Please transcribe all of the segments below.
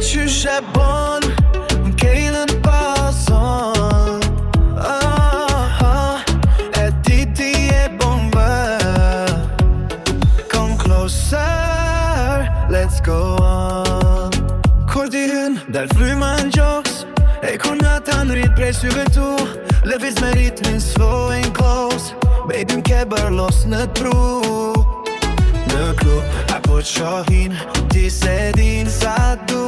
Qysh e bon m'kejlën pason E ti e bombe Come closer, let's go on Kur ti hyn, dal fryma n'gjoks E kur nga ta nrit prej syve tu Lëviz me ritmin slow and close Baby m'ke bërlos në tru Në klub apo qohin Ti se din sa du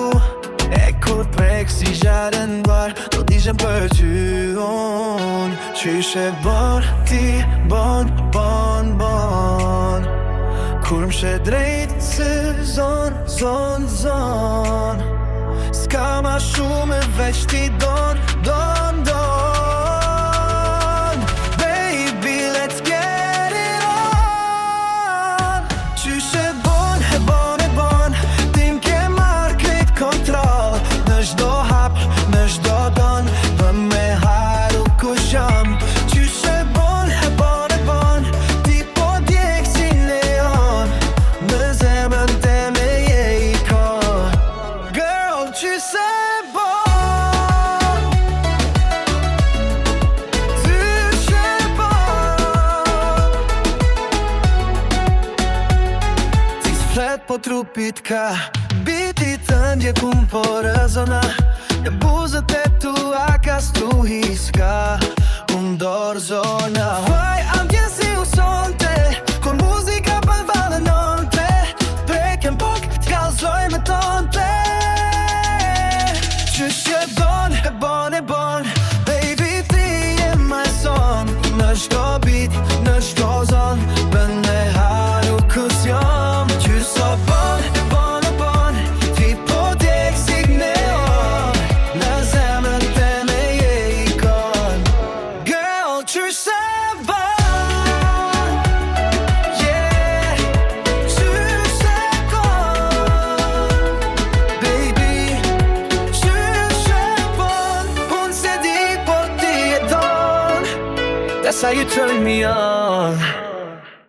E kur prek si zjarë n'bar Do t'ishem për ty unë Qysh e bon ti bon Kur m'she drejt se zon S'ka ma shumë e veç ti don Baby, let's get it on Qysh e bon Ti m'ke marrë krejt kontrol Në çdo hap, në çdo don Bëm me haru ku jam Qysh e bon Ti po djek si neon Në zemrën teme je ikon Girl, qysh e po trupit ka Biti të ndje kum po rëzona E buzët e tua ka stuhiska Dorë zona Vaj, am tjen si u sonte Kur muzika për valenonte Preken pok, t'kallzoj me tonte Qysh e bon Baby, ti e my son Në çdo beat, në çdo zon Bën me haru kus jom Qysh e bon Ti po djek si neon Në zemrën teme je ikon Girl, qysh e bon Yeah Qysh e kon Baby Qysh e bon Unë se di por ti e don That's how you turn me on